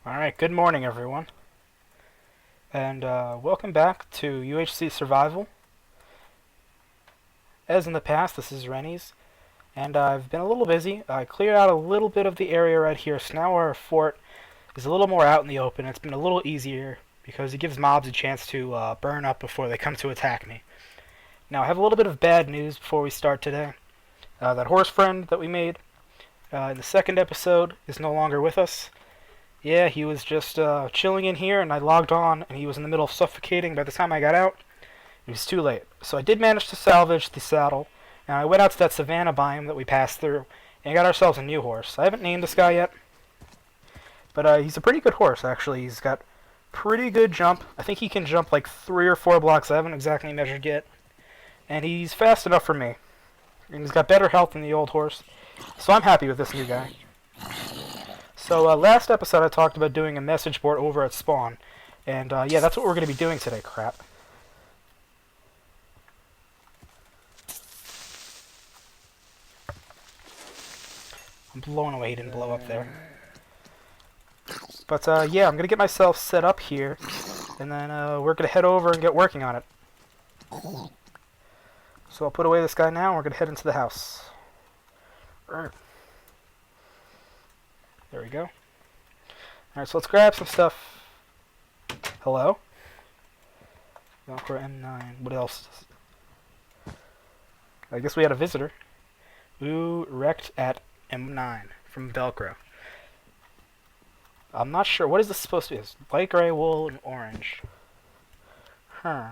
Alright, good morning everyone, and welcome back to UHC Survival. As in the past, this is Reniis, and I've been a little busy. I cleared out a little bit of the area right here, so now our fort is a little more out in the open. It's been a little easier because it gives mobs a chance to burn up before they come to attack me. Now, I have a little bit of bad news before we start today. That horse friend that we made in the second episode is no longer with us. Yeah, he was just chilling in here, and I logged on, and he was in the middle of suffocating. By the time I got out, it was too late. So I did manage to salvage the saddle, and I went out to that savanna biome that we passed through, and got ourselves a new horse. I haven't named this guy yet, but he's a pretty good horse, actually. He's got pretty good jump. I think he can jump like 3 or 4 blocks. I haven't exactly measured yet. And he's fast enough for me. And he's got better health than the old horse. So I'm happy with this new guy. So last episode I talked about doing a message board over at spawn. And yeah, that's what we're going to be doing today, crap. I'm blown away he didn't blow up there. But yeah, I'm going to get myself set up here. And then we're going to head over and get working on it. So I'll put away this guy now and we're going to head into the house. There we go. Alright, so let's grab some stuff. Hello? Velcro M9. What else? I guess we had a visitor. Ooh, wrecked at M9 from Velcro. I'm not sure. What is this supposed to be? It's light gray, wool, and orange. Huh.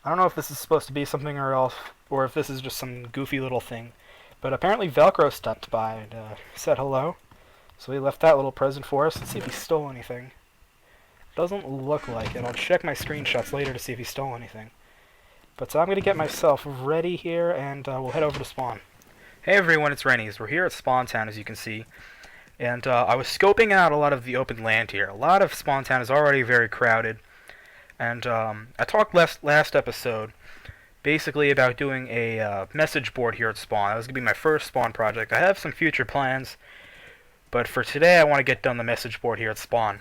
I don't know if this is supposed to be something or else, or if this is just some goofy little thing. But apparently Velcro stopped by and said hello. So he left that little present for us. Let's see if he stole anything. Doesn't look like it. I'll check my screenshots later to see if he stole anything. But I'm going to get myself ready here, and we'll head over to spawn. Hey everyone, it's Reniis. We're here at Spawn Town, as you can see. And I was scoping out a lot of the open land here. A lot of Spawn Town is already very crowded. And I talked last episode basically about doing a message board here at spawn. That was going to be my first spawn project. I have some future plans, but for today I want to get done the message board here at spawn.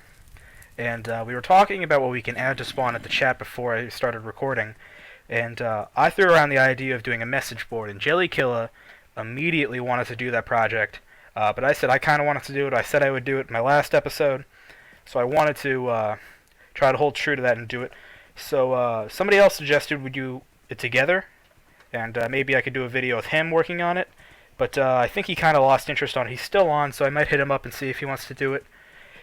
And we were talking about what we can add to spawn at the chat before I started recording. And I threw around the idea of doing a message board, and Jellykilla immediately wanted to do that project. But I said I kind of wanted to do it. I said I would do it in my last episode. So I wanted to try to hold true to that and do it. So somebody else suggested we do it together, and maybe I could do a video with him working on it. But I think he kind of lost interest on it. He's still on, so I might hit him up and see if he wants to do it.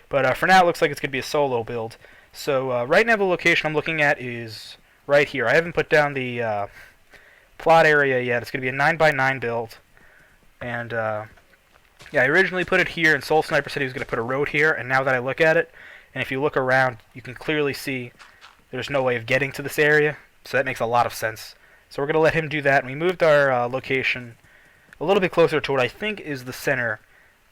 But for now, it looks like it's going to be a solo build. So right now, the location I'm looking at is right here. I haven't put down the plot area yet. It's going to be a 9x9 build. And yeah, I originally put it here, and Soul Sniper said he was going to put a road here. And now that I look at it, and if you look around, you can clearly see there's no way of getting to this area. So that makes a lot of sense. So we're going to let him do that. And we moved our location a little bit closer to what I think is the center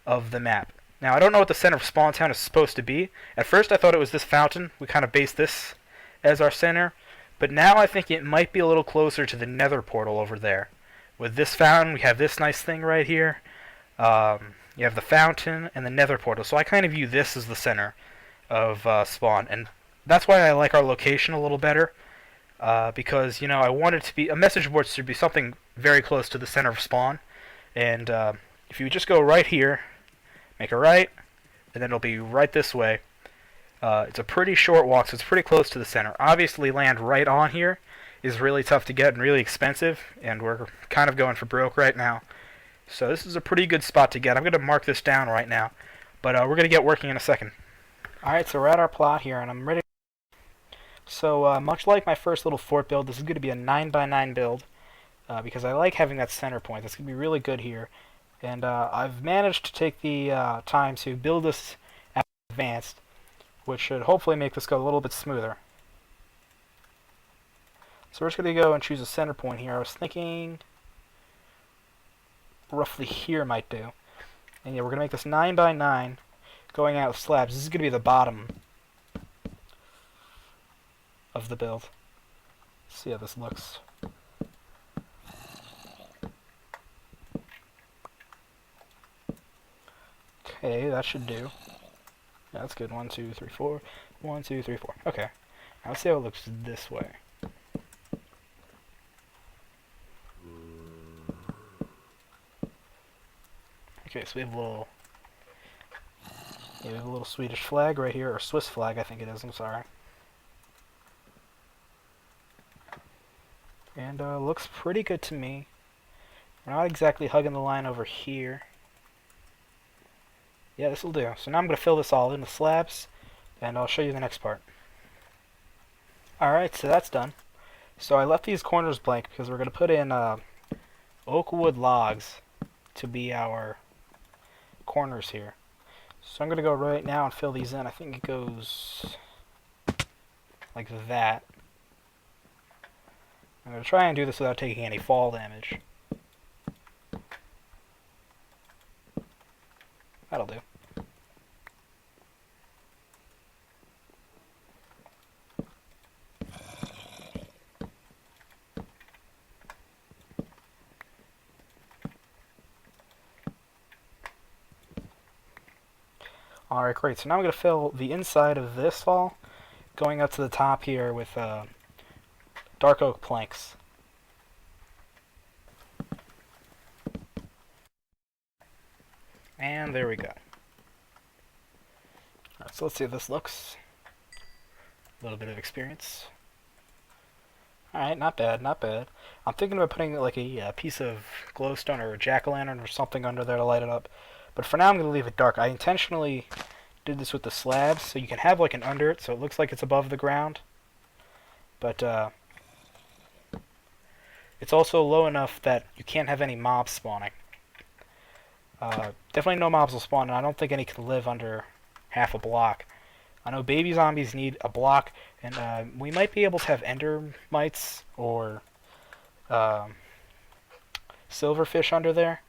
of the map. Now, I don't know what the center of Spawn Town is supposed to be. At first, I thought it was this fountain. We kind of based this as our center. But now I think it might be a little closer to the nether portal over there. With this fountain, we have this nice thing right here. You have the fountain and the nether portal. So I kind of view this as the center of spawn. And that's why I like our location a little better. Because, you know, I want it to be... A message board should be something very close to the center of spawn. And if you just go right here, make a right, and then it'll be right this way. It's a pretty short walk, so it's pretty close to the center. Obviously, land right on here is really tough to get and really expensive, and we're kind of going for broke right now. So this is a pretty good spot to get. I'm going to mark this down right now, but we're going to get working in a second. Alright, so we're at our plot here, and I'm ready. So much like my first little fort build, this is going to be a 9x9 build, because I like having that center point. That's going to be really good here. And I've managed to take the time to build this advanced, which should hopefully make this go a little bit smoother. So we're just going to go and choose a center point here. I was thinking roughly here might do. And yeah, we're going to make this 9x9 going out with slabs. This is going to be the bottom of the build. Let's see how this looks. Okay, that should do. Yeah, that's good. 1, 2, 3, 4. 1, 2, 3, 4. Okay. Now let's see how it looks this way. Okay, so we have a little... Yeah, we have a little Swedish flag right here, or Swiss flag, I think it is. I'm sorry. And looks pretty good to me. We're not exactly hugging the line over here. Yeah, this will do. So now I'm going to fill this all in with slabs, and I'll show you the next part. Alright, so that's done. So I left these corners blank because we're going to put in oak wood logs to be our corners here. So I'm going to go right now and fill these in. I think it goes like that. I'm going to try and do this without taking any fall damage. That'll do. Alright, great. So now I'm going to fill the inside of this wall, going up to the top here with dark oak planks. And there we go. Alright, so let's see how this looks. A little bit of experience. Alright, not bad, not bad. I'm thinking about putting like a piece of glowstone or a jack-o'-lantern or something under there to light it up. But for now I'm going to leave it dark. I intentionally did this with the slabs, so you can have like an under it, so it looks like it's above the ground. But it's also low enough that you can't have any mobs spawning. Definitely no mobs will spawn, and I don't think any can live under half a block. I know baby zombies need a block, and we might be able to have ender mites or silverfish under there.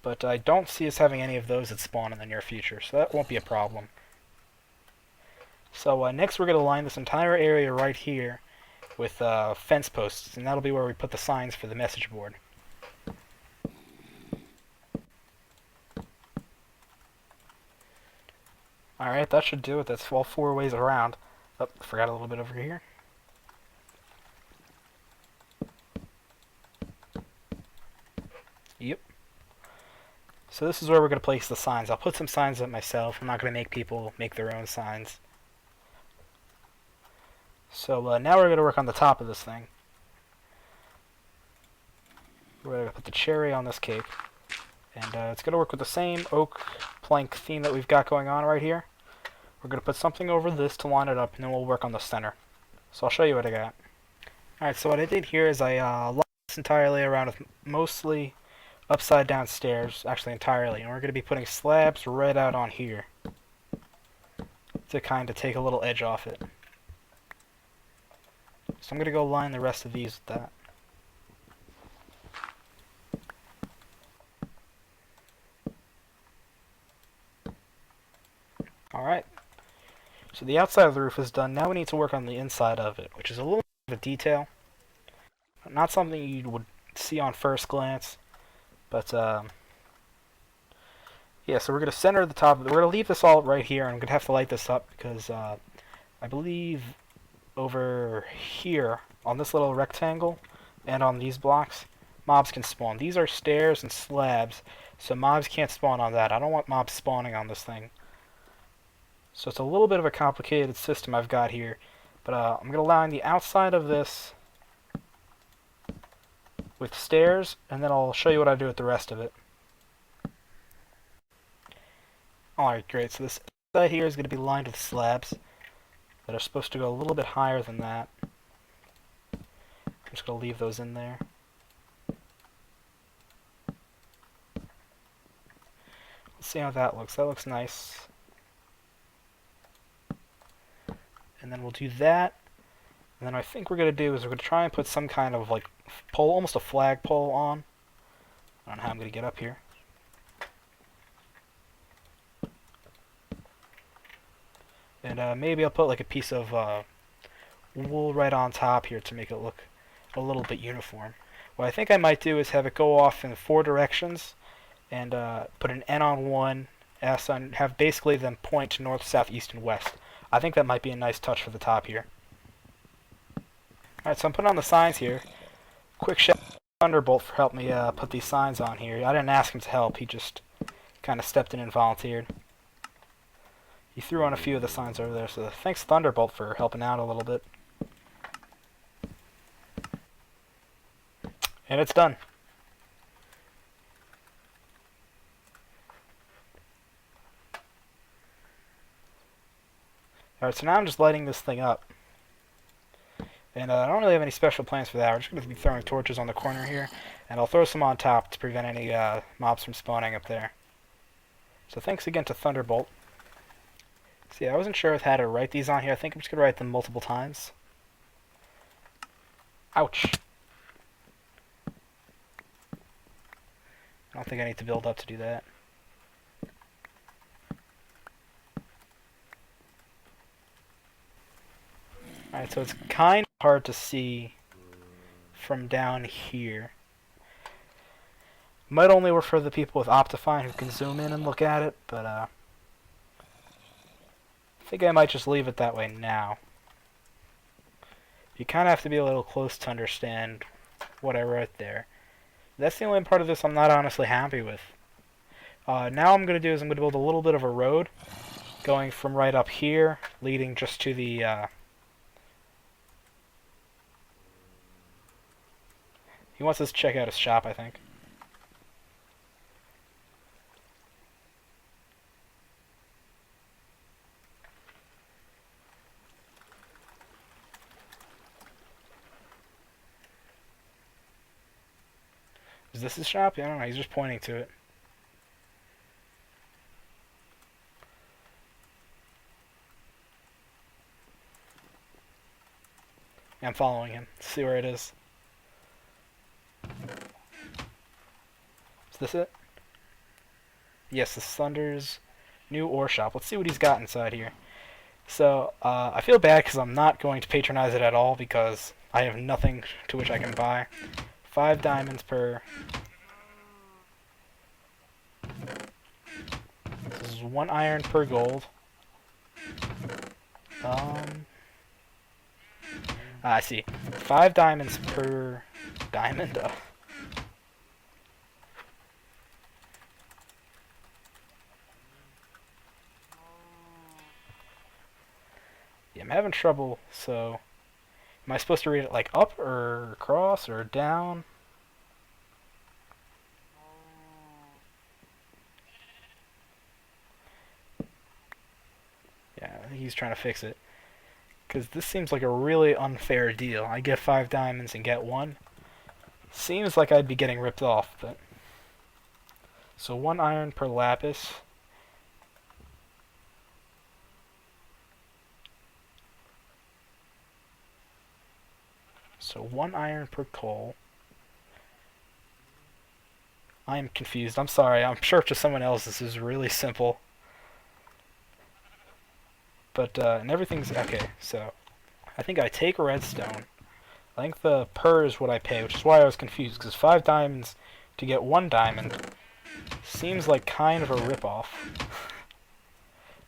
But I don't see us having any of those that spawn in the near future, so that won't be a problem. So next we're going to line this entire area right here with fence posts, and that'll be where we put the signs for the message board. Alright, that should do it. That's all 4 ways around. Oh, forgot a little bit over here. Yep. So this is where we're going to place the signs. I'll put some signs up myself. I'm not going to make people make their own signs. So now we're going to work on the top of this thing. We're going to put the cherry on this cake. And it's going to work with the same oak plank theme that we've got going on right here. We're going to put something over this to line it up, and then we'll work on the center. So I'll show you what I got. Alright, so what I did here is I lined this entirely around with mostly upside down stairs, actually entirely, and we're going to be putting slabs right out on here to kind of take a little edge off it. So I'm going to go line the rest of these with that. Alright, so the outside of the roof is done. Now we need to work on the inside of it, which is a little bit of a detail. Not something you would see on first glance. But, yeah, so we're going to center the top of it. We're going to leave this all right here, and I'm going to have to light this up because I believe over here on this little rectangle and on these blocks, mobs can spawn. These are stairs and slabs, so mobs can't spawn on that. I don't want mobs spawning on this thing. So it's a little bit of a complicated system I've got here. But I'm going to line the outside of this with stairs, and then I'll show you what I do with the rest of it. Alright, great. So this side here is going to be lined with slabs that are supposed to go a little bit higher than that. I'm just going to leave those in there. Let's see how that looks. That looks nice. And then we'll do that. And then what I think we're going to do is we're going to try and put some kind of like pole, almost a flag pole on. I don't know how I'm going to get up here. And maybe I'll put like a piece of wool right on top here to make it look a little bit uniform. What I think I might do is have it go off in 4 directions and put an N on one, S and have basically them point to north, south, east, and west. I think that might be a nice touch for the top here. Alright, so I'm putting on the signs here. Quick shout out to Thunderbolt for helping me put these signs on here. I didn't ask him to help, he just kind of stepped in and volunteered. He threw on a few of the signs over there, so thanks Thunderbolt for helping out a little bit. And it's done. Alright, so now I'm just lighting this thing up. And I don't really have any special plans for that. We're just going to be throwing torches on the corner here. And I'll throw some on top to prevent any mobs from spawning up there. So thanks again to Thunderbolt. See, I wasn't sure how to write these on here. I think I'm just going to write them multiple times. Ouch. I don't think I need to build up to do that. Alright, so it's kind of hard to see from down here. Might only work for the people with Optifine who can zoom in and look at it, but I think I might just leave it that way now. You kind of have to be a little close to understand what I wrote there. That's the only part of this I'm not honestly happy with. Now I'm going to do is I'm going to build a little bit of a road going from right up here, leading just to the... He wants us to check out his shop, I think. Is this his shop? Yeah, I don't know. He's just pointing to it. I'm following him. Let's see where it is. Is this it? Yes, this is Thunder's new ore shop. Let's see what he's got inside here. So, I feel bad because I'm not going to patronize it at all because I have nothing to which I can buy. 5 diamonds per... This is 1 iron per gold. I see. 5 diamonds per diamond. Yeah, I'm having trouble, so... Am I supposed to read it like up or across or down? Yeah, I think he's trying to fix it. Because this seems like a really unfair deal. I get 5 diamonds and get 1. Seems like I'd be getting ripped off, but... So 1 iron per lapis. So 1 iron per coal. I am confused. I'm sorry. I'm sure to someone else this is really simple. But, and everything's... Okay, so... I think I take redstone. I think the per is what I pay, which is why I was confused, because 5 diamonds to get 1 diamond seems like kind of a ripoff.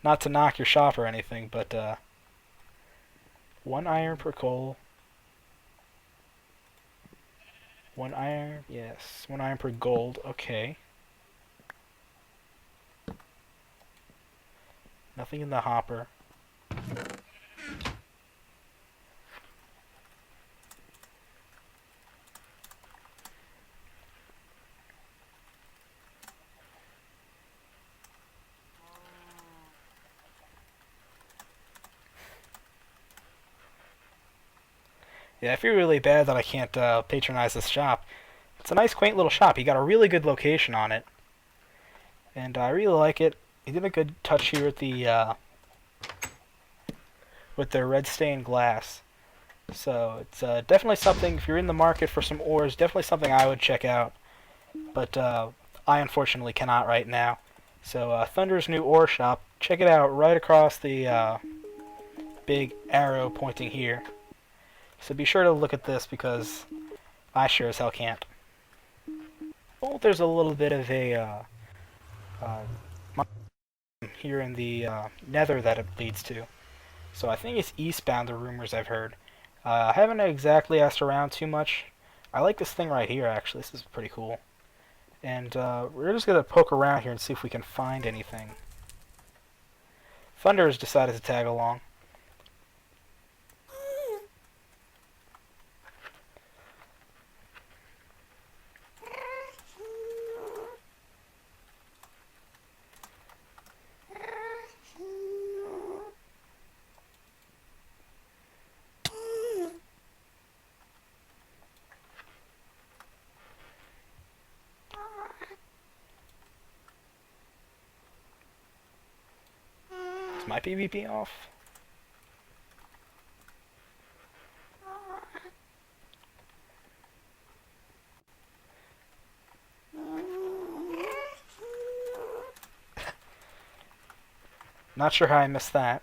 Not to knock your shop or anything, but, 1 iron per coal. 1 iron, yes. 1 iron per gold, okay. Nothing in the hopper. Yeah, I feel really bad that I can't patronize this shop. It's a nice, quaint little shop. He got a really good location on it. And I really like it. He did a good touch here with the red stained glass. So it's definitely something, if you're in the market for some ores, definitely something I would check out. But I unfortunately cannot right now. So Thunder's new ore shop, check it out right across the big arrow pointing here. So be sure to look at this because I sure as hell can't. Well, there's a little bit of a here in the nether that it leads to. So I think it's eastbound, the rumors I've heard. I haven't exactly asked around too much. I like this thing right here, actually. This is pretty cool. And we're just going to poke around here and see if we can find anything. Thunder has decided to tag along. Is my PvP off? Not sure how I missed that.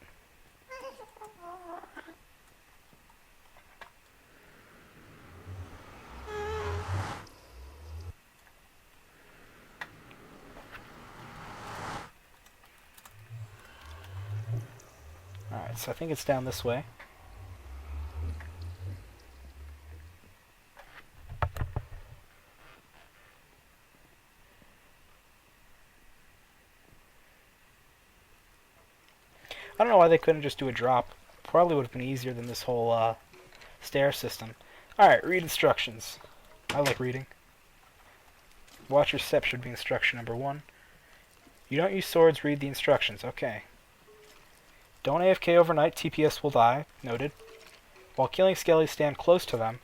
Alright, so I think it's down this way. I don't know why they couldn't just do a drop. Probably would have been easier than this whole stair system. Alright, read instructions. I like reading. Watch your step should be instruction number 1. You don't use swords, read the instructions. Okay. Don't AFK overnight, TPS will die. Noted. While killing skellies, stand close to them.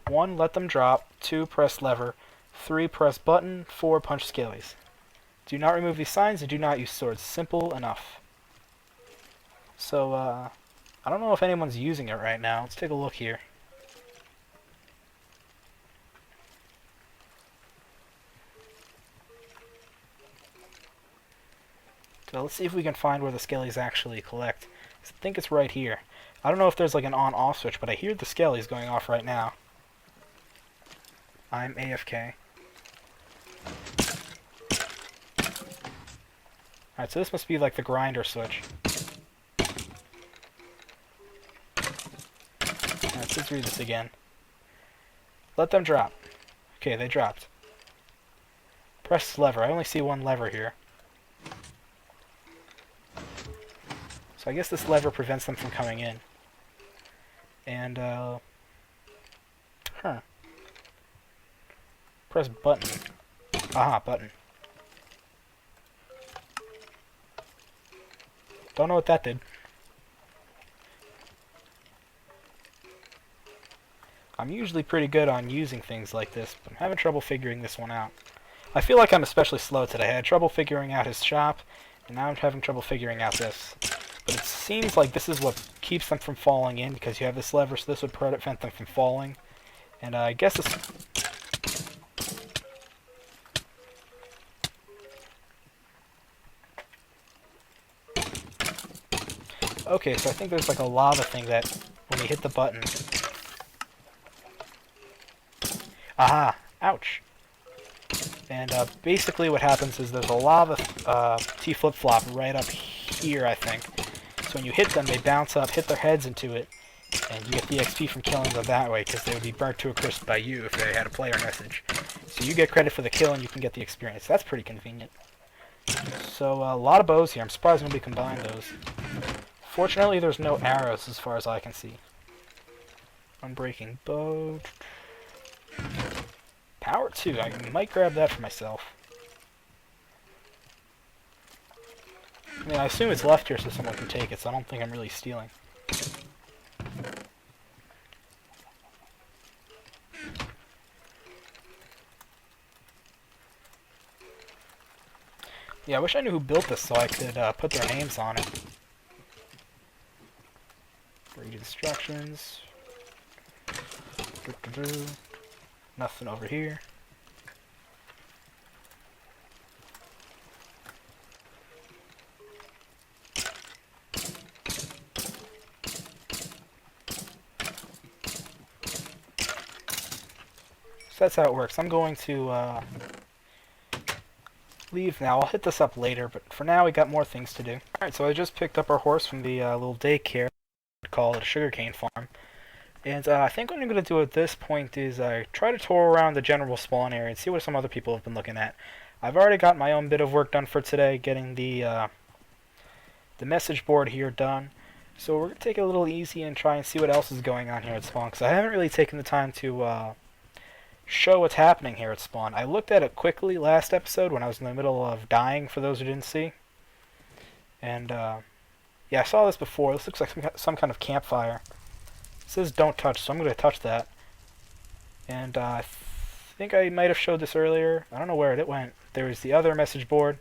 1. Let them drop. 2. Press lever. 3. Press button. 4. Punch skellies. Do not remove these signs and do not use swords. Simple enough. So, I don't know if anyone's using it right now. Let's take a look here. So let's see if we can find where the skellies actually collect. I think it's right here. I don't know if there's like an on-off switch, but I hear the skellies going off right now. I'm AFK. Alright, so this must be like the grinder switch. Alright, let's read this again. Let them drop. Okay, they dropped. Press lever. I only see one lever here. So I guess this lever prevents them from coming in. And, press button. Aha, button. Don't know what that did. I'm usually pretty good on using things like this, but I'm having trouble figuring this one out. I feel like I'm especially slow today. I had trouble figuring out his shop, and now I'm having trouble figuring out this. But it seems like this is what keeps them from falling in, because you have this lever, so this would prevent them from falling. And I guess this... Okay, so I think there's like a lava thing that, when you hit the button... Aha! Ouch! And basically what happens is there's a lava T flip-flop right up here, I think. So when you hit them, they bounce up, hit their heads into it, and you get the XP from killing them that way, because they would be burnt to a crisp by you if they had a player message. So you get credit for the kill, and you can get the experience. That's pretty convenient. So a lot of bows here. I'm surprised nobody combined those. Fortunately, there's no arrows as far as I can see. Unbreaking bow. Power 2. I might grab that for myself. I mean, I assume it's left here so someone can take it, so I don't think I'm really stealing. Yeah, I wish I knew who built this so I could put their names on it. Read instructions. Nothing over here. So that's how it works. I'm going to leave now. I'll hit this up later, but for now we got more things to do. Alright, so I just picked up our horse from the little daycare, call it a sugarcane farm. And I think what I'm going to do at this point is try to tour around the general spawn area and see what some other people have been looking at. I've already got my own bit of work done for today, getting the message board here done. So we're going to take it a little easy and try and see what else is going on here at spawn, because I haven't really taken the time to show what's happening here at spawn. I looked at it quickly last episode when I was in the middle of dying, for those who didn't see. And yeah, I saw this before. This looks like some kind of campfire. It says don't touch, so I'm going to touch that. And I think I might have showed this earlier. I don't know where it went. There's the other message board,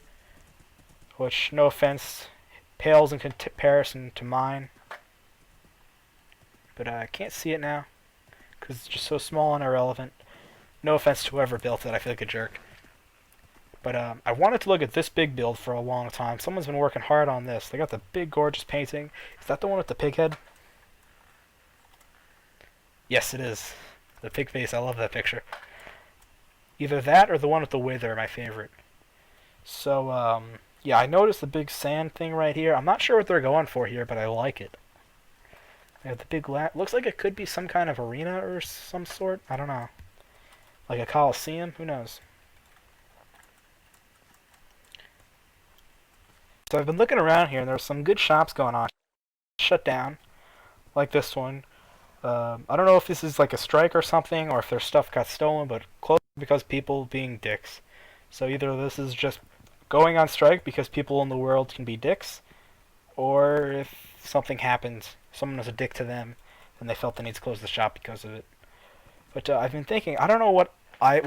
which, no offense, pales in comparison to mine. But I can't see it now, because it's just so small and irrelevant. No offense to whoever built it, I feel like a jerk. But I wanted to look at this big build for a long time. Someone's been working hard on this. They got the big, gorgeous painting. Is that the one with the pig head? Yes, it is. The pig face, I love that picture. Either that or the one with the wither are my favorite. So, yeah, I noticed the big sand thing right here. I'm not sure what they're going for here, but I like it. They have the big looks like it could be some kind of arena or some sort. I don't know. Like a coliseum? Who knows? So I've been looking around here, and there's some good shops going on. Shut down. Like this one. I don't know if this is like a strike or something, or if their stuff got stolen, but closed because people being dicks. So either this is just going on strike because people in the world can be dicks, or if something happened, someone was a dick to them, and they felt the need to close the shop because of it. But I've been thinking, I don't know what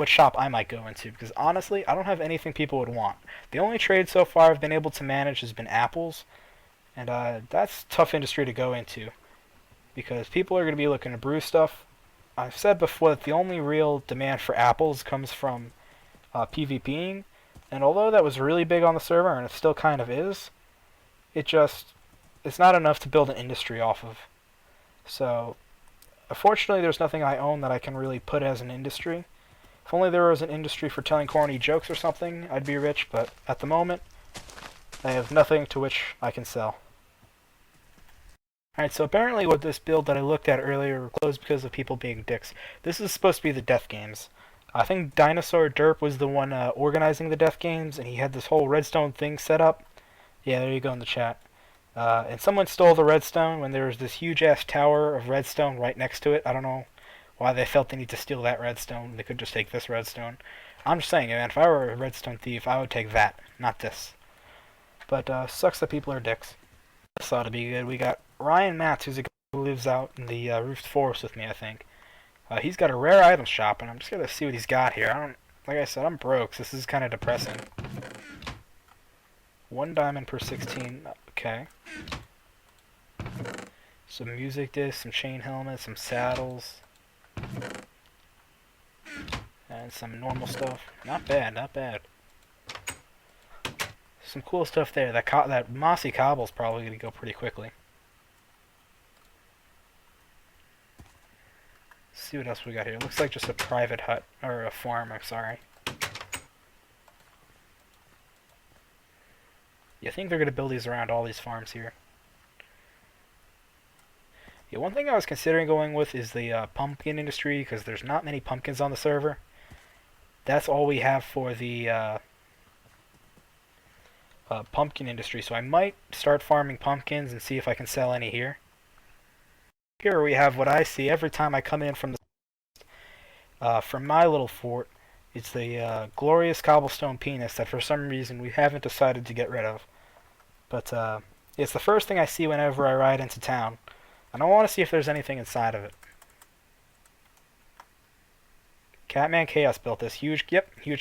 shop I might go into, because honestly, I don't have anything people would want. The only trade so far I've been able to manage has been apples, and that's a tough industry to go into, because people are going to be looking to brew stuff. I've said before that the only real demand for apples comes from PvPing, and although that was really big on the server, and it still kind of is, it's not enough to build an industry off of. So, unfortunately, there's nothing I own that I can really put as an industry. If only there was an industry for telling corny jokes or something, I'd be rich, but at the moment, I have nothing to which I can sell. Alright, so apparently with this build that I looked at earlier closed because of people being dicks. This is supposed to be the death games. I think Dinosaur Derp was the one organizing the death games, and he had this whole redstone thing set up. Yeah, there you go in the chat. And someone stole the redstone when there was this huge-ass tower of redstone right next to it. I don't know why they felt the need to steal that redstone. They could just take this redstone. I'm just saying, man, if I were a redstone thief, I would take that, not this. But sucks that people are dicks. This ought to be good. We got Ryan Matz, who's a guy who lives out in the roofed forest with me, I think. He's got a rare item shop, and I'm just gonna see what he's got here. Like I said, I'm broke, so this is kind of depressing. 1 diamond per 16. Okay. Some music discs, some chain helmets, some saddles, and some normal stuff. Not bad, not bad. Some cool stuff there. That mossy cobble's probably gonna go pretty quickly. Let's see what else we got here. It looks like just a private hut, or a farm, I'm sorry. Yeah, I think they're gonna build these around all these farms here. Yeah, one thing I was considering going with is the pumpkin industry, because there's not many pumpkins on the server. That's all we have for the pumpkin industry, so I might start farming pumpkins and see if I can sell any here. Here we have what I see every time I come in from my little fort. It's the glorious cobblestone penis that for some reason we haven't decided to get rid of. But it's the first thing I see whenever I ride into town. And I want to see if there's anything inside of it. Catman Chaos built this. Huge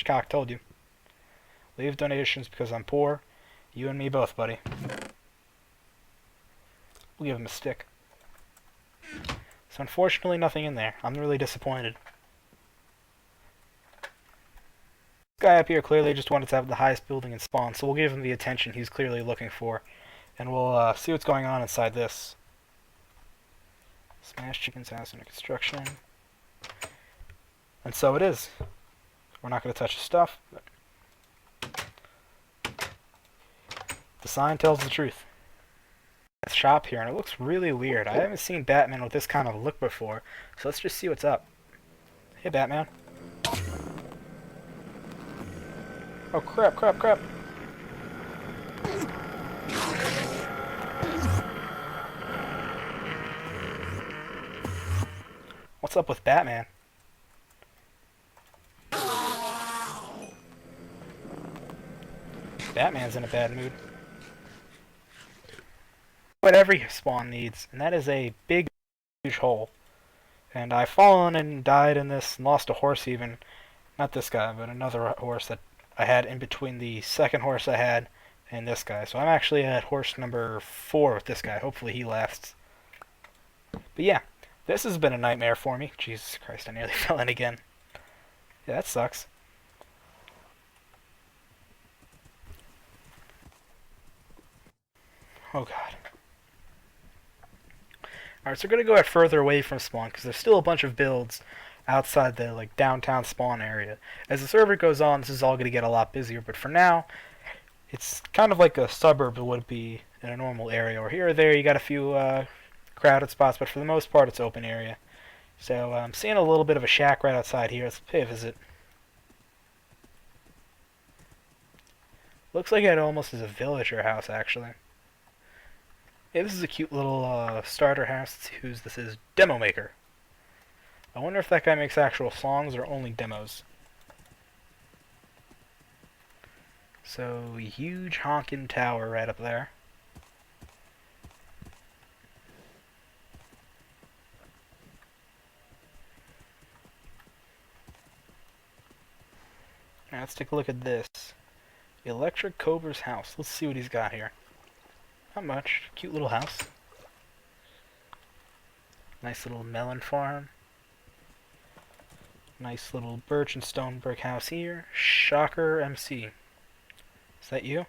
cock, told you. Leave donations because I'm poor. You and me both, buddy. We'll give him a stick. So unfortunately nothing in there. I'm really disappointed. This guy up here clearly just wanted to have the highest building in spawn, so we'll give him the attention he's clearly looking for. And we'll see what's going on inside this. Smash Chicken's house under construction. And so it is. We're not going to touch the stuff. But The sign tells the truth. It's shop here, and it looks really weird. I haven't seen Batman with this kind of look before, so let's just see what's up. Hey, Batman. Oh, crap, crap, crap. What's up with Batman? Batman's in a bad mood. What every spawn needs, and that is a big, huge hole. And I've fallen and died in this, and lost a horse even. Not this guy, but another horse that I had in between the second horse I had and this guy. So I'm actually at horse number 4 with this guy. Hopefully he lasts. But yeah, this has been a nightmare for me. Jesus Christ, I nearly fell in again. Yeah, that sucks. Oh god. Alright, so we're going to go out further away from spawn, because there's still a bunch of builds outside the like downtown spawn area. As the server goes on, this is all going to get a lot busier, but for now, it's kind of like a suburb would be in a normal area, or here or there you got a few crowded spots, but for the most part it's open area. So I'm seeing a little bit of a shack right outside here. Let's pay a visit. Looks like it almost is a villager house, actually. Yeah, this is a cute little starter house. Let's see whose this is. Demo Maker. I wonder if that guy makes actual songs or only demos. So, huge honkin' tower right up there. Now let's take a look at this. Electric Cobra's house. Let's see what he's got here. Not much. Cute little house. Nice little melon farm. Nice little birch and stone brick house here. Shocker MC. Is that you?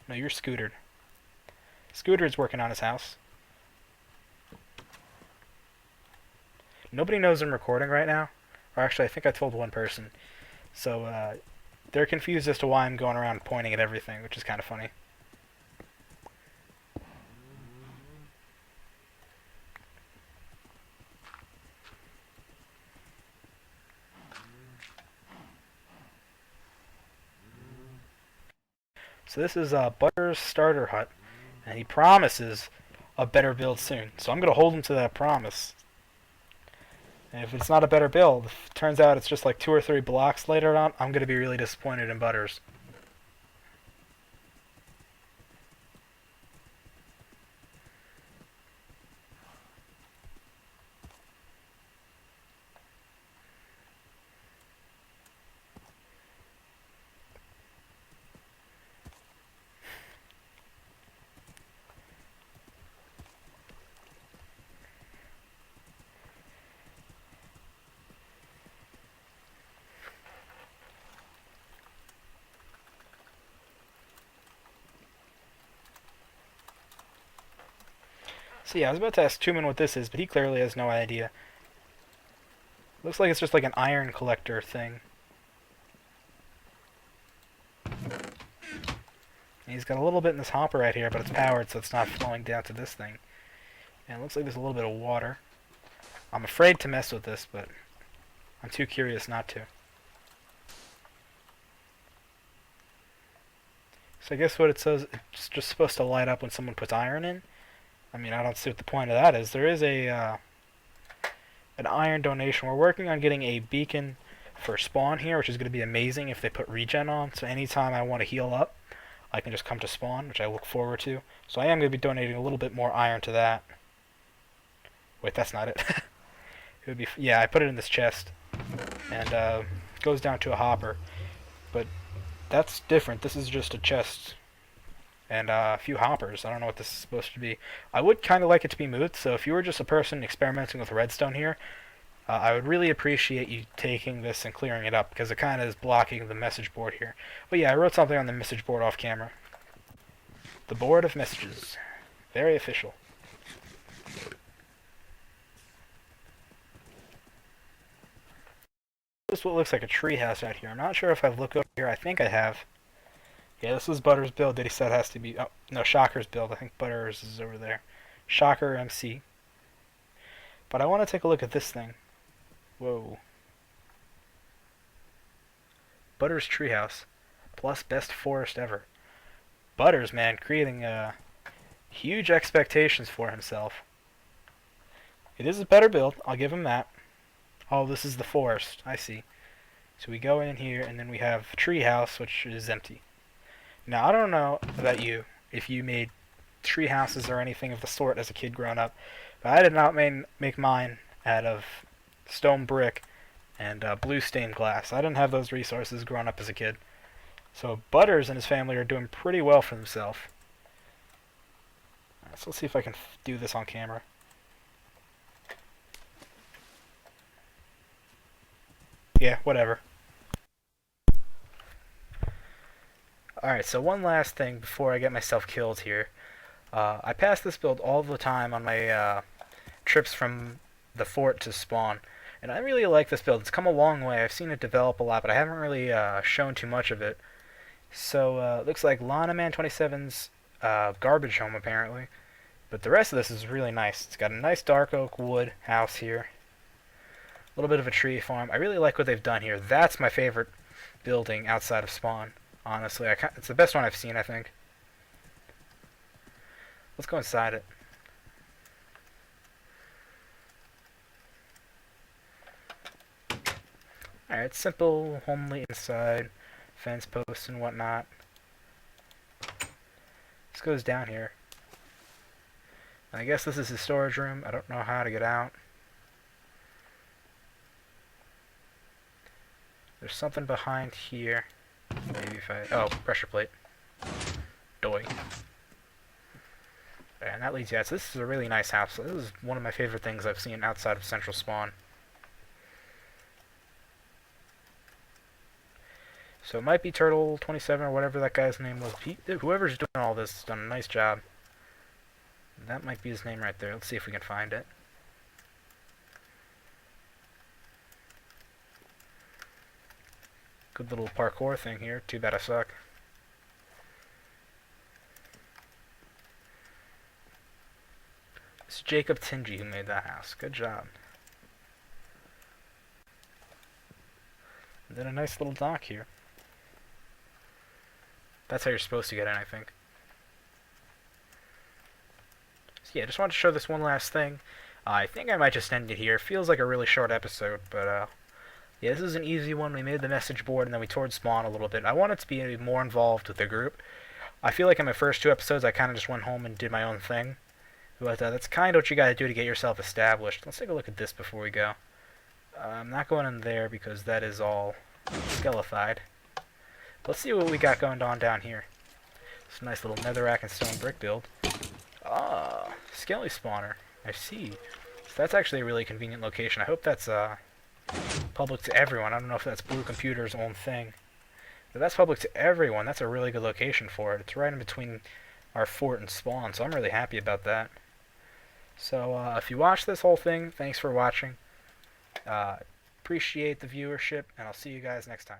No, you're Scootered. Scooter's working on his house. Nobody knows I'm recording right now. Or actually, I think I told one person. So, they're confused as to why I'm going around pointing at everything, which is kind of funny. So this is Butter's starter hut, and he promises a better build soon. So I'm going to hold him to that promise. And if it's not a better build, if it turns out it's just like 2 or 3 blocks later on, I'm going to be really disappointed in Butters. So yeah, I was about to ask Tuman what this is, but he clearly has no idea. Looks like it's just like an iron collector thing. And he's got a little bit in this hopper right here, but it's powered, so it's not flowing down to this thing. And it looks like there's a little bit of water. I'm afraid to mess with this, but I'm too curious not to. So I guess what it says, it's just supposed to light up when someone puts iron in. I mean, I don't see what the point of that is. There is a an iron donation. We're working on getting a beacon for spawn here, which is going to be amazing if they put regen on. So anytime I want to heal up, I can just come to spawn, which I look forward to. So I am going to be donating a little bit more iron to that. Wait, that's not it. It would be, yeah, I put it in this chest, and it goes down to a hopper. But that's different. This is just a chest and a few hoppers. I don't know what this is supposed to be. I would kind of like it to be moot, so if you were just a person experimenting with redstone here, I would really appreciate you taking this and clearing it up, because it kind of is blocking the message board here. But yeah, I wrote something on the message board off camera. The board of messages. Very official. This is what looks like a tree house out here. I'm not sure if I've looked over here. I think I have. Yeah, this was Butter's build that he said has to be... Oh, no, Shocker's build. I think Butter's is over there. Shocker MC. But I want to take a look at this thing. Whoa. Butter's treehouse. Plus best forest ever. Butters, man, creating huge expectations for himself. It is a better build. I'll give him that. Oh, this is the forest. I see. So we go in here, and then we have treehouse, which is empty. Now, I don't know about you, if you made tree houses or anything of the sort as a kid growing up, but I did not make mine out of stone brick and blue stained glass. I didn't have those resources growing up as a kid. So Butters and his family are doing pretty well for themselves. So let's see if I can do this on camera. Yeah, whatever. Alright, so one last thing before I get myself killed here. I pass this build all the time on my trips from the fort to spawn. And I really like this build. It's come a long way. I've seen it develop a lot, but I haven't really shown too much of it. So, looks like LanaMan27's garbage home, apparently. But the rest of this is really nice. It's got a nice dark oak wood house here. A little bit of a tree farm. I really like what they've done here. That's my favorite building outside of spawn. Honestly, it's the best one I've seen, I think. Let's go inside it. Alright, simple, homely inside. Fence posts and whatnot. This goes down here. I guess this is his storage room. I don't know how to get out. There's something behind here. Maybe if I... Oh, pressure plate. Doy. And that leads you out. So this is a really nice house. This is one of my favorite things I've seen outside of Central Spawn. So it might be Turtle27 or whatever that guy's name was. Whoever's doing all this has done a nice job. That might be his name right there. Let's see if we can find it. Good little parkour thing here. Too bad I suck. It's Jacob Tingy who made that house. Good job. And then a nice little dock here. That's how you're supposed to get in, I think. So yeah, just wanted to show this one last thing. I think I might just end it here. Feels like a really short episode, but yeah, this is an easy one. We made the message board and then we toured spawn a little bit. I wanted to be more involved with the group. I feel like in my first two episodes I kind of just went home and did my own thing. But that's kind of what you gotta do to get yourself established. Let's take a look at this before we go. I'm not going in there because that is all skeletified. Let's see what we got going on down here. This nice little netherrack and stone brick build. Ah, skelly spawner. I see. So that's actually a really convenient location. I hope that's public to everyone. I don't know if that's Blue Computer's own thing. But that's public to everyone. That's a really good location for it. It's right in between our fort and spawn, so I'm really happy about that. So if you watched this whole thing, thanks for watching. Appreciate the viewership, and I'll see you guys next time.